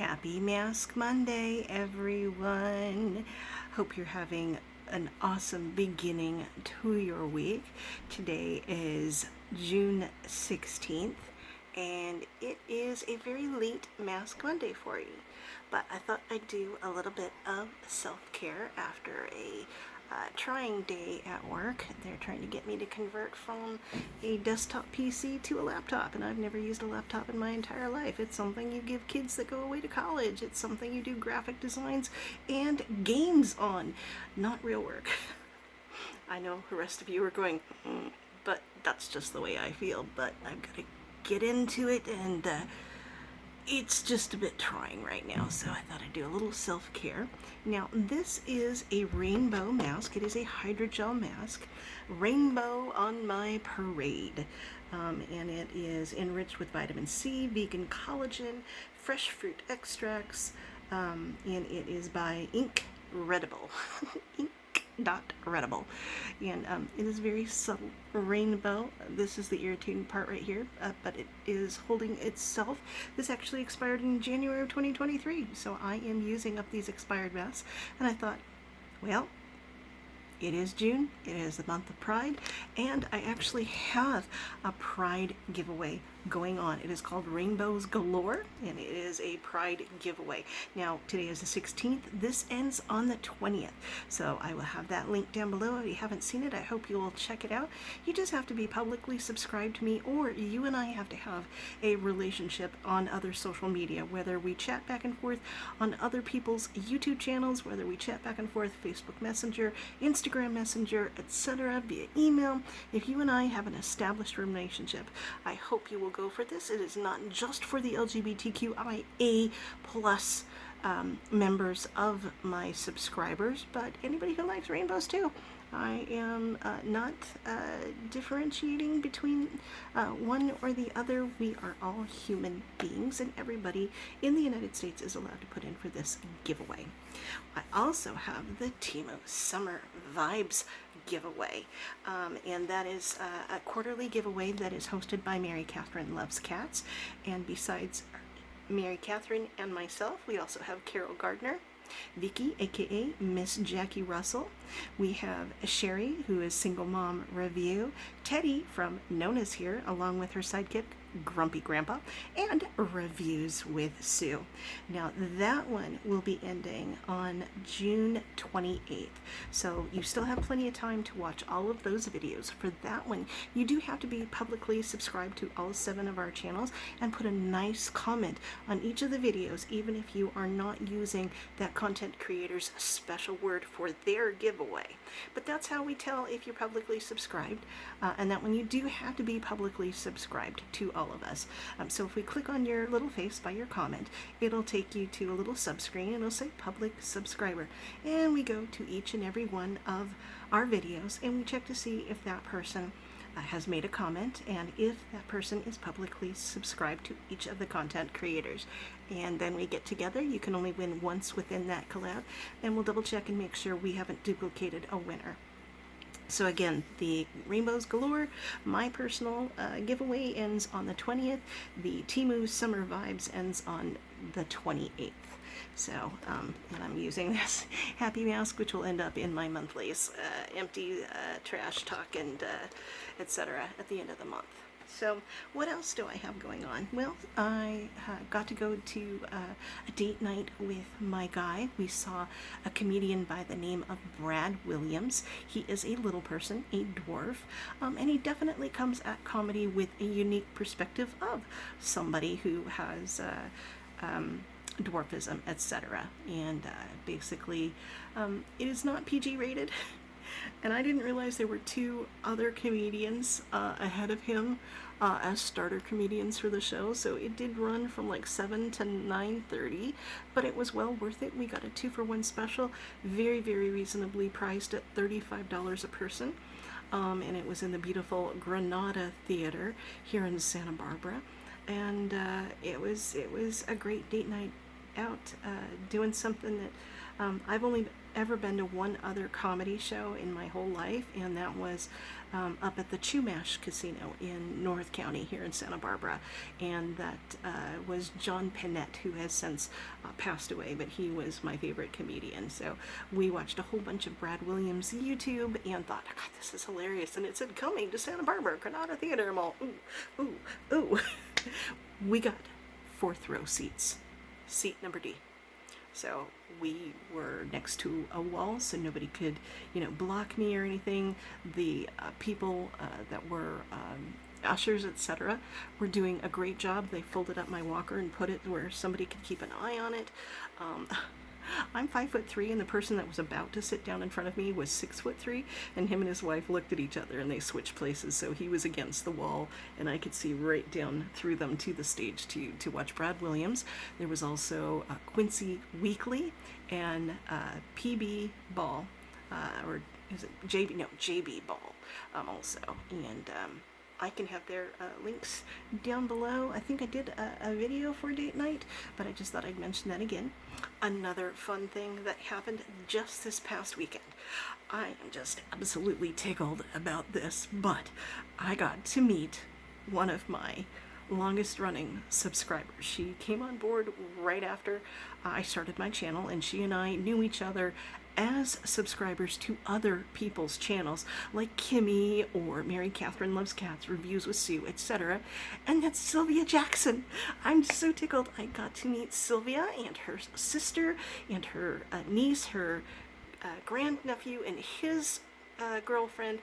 Happy Mask Monday, everyone. Hope you're having an awesome beginning to your week. Today is June 16th, and it is a very late Mask Monday for you. But I thought I'd do a little bit of self-care after a trying day at work. They're trying to get me to convert from a desktop PC to a laptop, and I've never used a laptop in my entire life. It's something you give kids that go away to college. It's something you do graphic designs and games on, not real work. I know the rest of you are going, but that's just the way I feel. But I've got to get into it, and it's just a bit trying right now, so I thought I'd do a little self-care. Now, this is a rainbow mask. It is a hydrogel mask, rainbow on my parade, and it is enriched with vitamin C, vegan collagen, fresh fruit extracts, and it is by Incredible. Readable, and it is very subtle rainbow. This is the irritating part right here, but it is holding itself. This actually expired in January of 2023, so I am using up these expired masks, and I thought, well, it is June, it is the month of Pride, and I actually have a Pride giveaway going on. It is called Rainbows Galore, and it is a Pride giveaway. Now, today is the 16th. This ends on the 20th, so I will have that link down below. If you haven't seen it, I hope you will check it out. You just have to be publicly subscribed to me, or you and I have to have a relationship on other social media, whether we chat back and forth on other people's YouTube channels, whether we chat back and forth Facebook Messenger, Instagram Messenger, etc., via email. If you and I have an established relationship, I hope you will go for this. It is not just for the LGBTQIA plus members of my subscribers, but anybody who likes rainbows too. I am not differentiating between one or the other. We are all human beings, and everybody in the United States is allowed to put in for this giveaway. I also have the T.E.A Summer Vibes giveaway, and that is a quarterly giveaway that is hosted by Mary Catherine Loves Cats, and besides Mary Catherine and myself, we also have Carol Gardner, Vicky, aka Miss Jackie Russell. We have Sherry, who is Single Mom Review, Teddy from Nona's here, along with her sidekick Grumpy Grandpa, and Reviews with Sue. Now, that one will be ending on June 28th, so you still have plenty of time to watch all of those videos. For that one, you do have to be publicly subscribed to all 7 of our channels and put a nice comment on each of the videos, even if you are not using that content creator's special word for their giveaway. But that's how we tell if you're publicly subscribed, and that one you do have to be publicly subscribed to all of us. So if we click on your little face by your comment, it'll take you to a little subscreen, and it'll say public subscriber, and we go to each and every one of our videos and we check to see if that person has made a comment and if that person is publicly subscribed to each of the content creators. And then we get together. You can only win once within that collab, and we'll double check and make sure we haven't duplicated a winner. So again, the Rainbows Galore, my personal giveaway, ends on the 20th. The T.E.A Summer Vibes ends on the 28th. So, and I'm using this happy mask, which will end up in my monthlies, empty trash talk and etc. at the end of the month. So what else do I have going on? Well, I got to go to a date night with my guy. We saw a comedian by the name of Brad Williams. He is a little person, a dwarf, and he definitely comes at comedy with a unique perspective of somebody who has dwarfism, etc. And basically, it is not PG rated. And I didn't realize there were 2 other comedians ahead of him as starter comedians for the show, so it did run from like 7 to 9:30, but it was well worth it. We got a 2-for-1 special, very, very reasonably priced at $35 a person, and it was in the beautiful Granada Theater here in Santa Barbara, and it was a great date night out, doing something that I've only ever been to one other comedy show in my whole life, and that was up at the Chumash Casino in North County here in Santa Barbara. And that was John Pinette, who has since passed away, but he was my favorite comedian. So we watched a whole bunch of Brad Williams YouTube and thought, God, this is hilarious. And it said, coming to Santa Barbara, Granada Theater Mall. Ooh, ooh, ooh. We got 4th row seats, seat number D. So we were next to a wall, so nobody could, block me or anything. The people that were ushers, etc., were doing a great job. They folded up my walker and put it where somebody could keep an eye on it. I'm 5'3", and the person that was about to sit down in front of me was 6'3", and him and his wife looked at each other and they switched places. So he was against the wall, and I could see right down through them to the stage to watch Brad Williams. There was also Quincy Weekly and PB Ball, or is it JB? No, JB Ball also, and I can have their links down below. I think I did a video for date night, but I just thought I'd mention that again. Another fun thing that happened just this past weekend. I am just absolutely tickled about this, but I got to meet one of my longest running subscribers. She came on board right after I started my channel, and she and I knew each other as subscribers to other people's channels like Kimmy or Mary Catherine Loves Cats, Reviews with Sue, etc. And that's Sylvia Jackson. I'm so tickled. I got to meet Sylvia and her sister and her niece, her grandnephew and his girlfriend.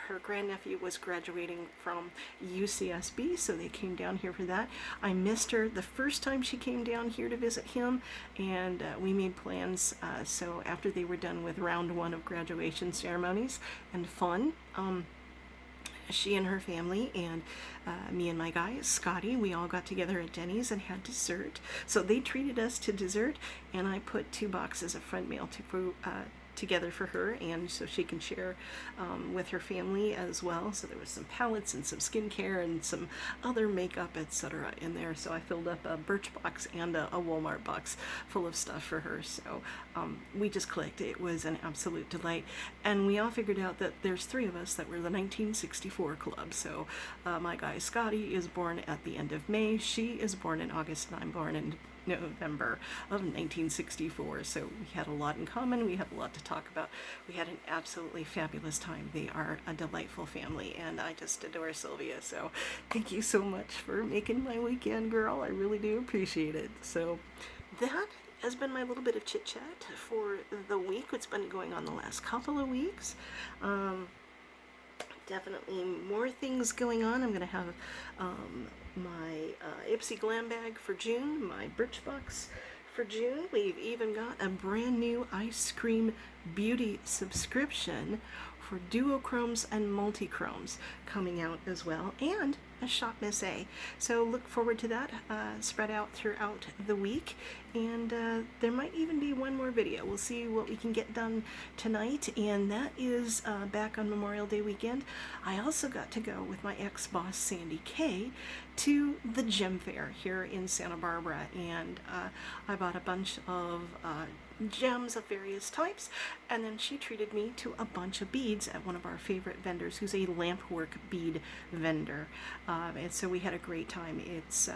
Her grandnephew was graduating from UCSB, so they came down here for that. I missed her the first time she came down here to visit him, and we made plans. So after they were done with round 1 of graduation ceremonies and fun, she and her family and me and my guy, Scotty, we all got together at Denny's and had dessert. So they treated us to dessert, and I put 2 boxes of front mail together for her, and so she can share with her family as well. So there was some palettes and some skincare and some other makeup, etc. in there. So I filled up a Birchbox and a Walmart box full of stuff for her. So we just clicked. It was an absolute delight, and we all figured out that there's 3 of us that were the 1964 club. So my guy Scotty is born at the end of May. She is born in August, and I'm born in November of 1964. So we had a lot in common. We had a lot to talk about. We had an absolutely fabulous time. They are a delightful family, and I just adore Sylvia. So thank you so much for making my weekend, girl. I really do appreciate it. So that has been my little bit of chit chat for the week. What's been going on the last couple of weeks. Definitely more things going on. I'm going to have my Ipsy Glam Bag for June, my Birchbox for June. We've even got a brand new ice cream beauty subscription for duochromes and multichromes coming out as well, and a Shop Miss A. So look forward to that, spread out throughout the week, and there might even be one more video. We'll see what we can get done tonight, and that is back on Memorial Day weekend. I also got to go with my ex-boss Sandy Kay to the Gem Fair here in Santa Barbara, and I bought a bunch of gems of various types, and then she treated me to a bunch of beads at one of our favorite vendors, who's a lampwork bead vendor, and so we had a great time. It's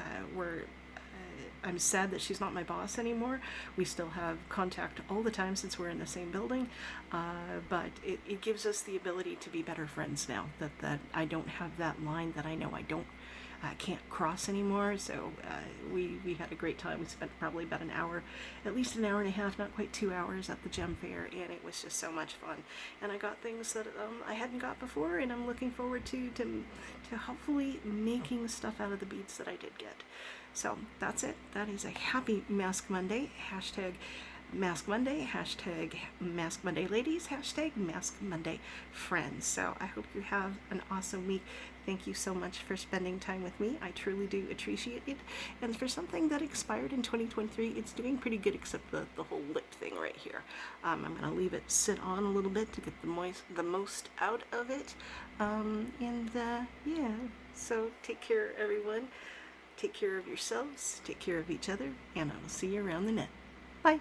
I'm sad that she's not my boss anymore. We still have contact all the time since we're in the same building, but it gives us the ability to be better friends now that I don't have that line that I know I can't cross anymore. So we had a great time. We spent probably about an hour, at least an hour and a half, not quite 2 hours at the Gem Fair, and it was just so much fun. And I got things that I hadn't got before, and I'm looking forward to hopefully making stuff out of the beads that I did get. So that's it. That is a happy Mask Monday. Hashtag Mask Monday, hashtag Mask Monday ladies, hashtag Mask Monday friends. So I hope you have an awesome week. Thank you so much for spending time with me. I truly do appreciate it. And for something that expired in 2023, it's doing pretty good, except the whole lip thing right here. I'm going to leave it sit on a little bit to get the most out of it. Yeah, so take care, everyone. Take care of yourselves, take care of each other, and I will see you around the net. Bye.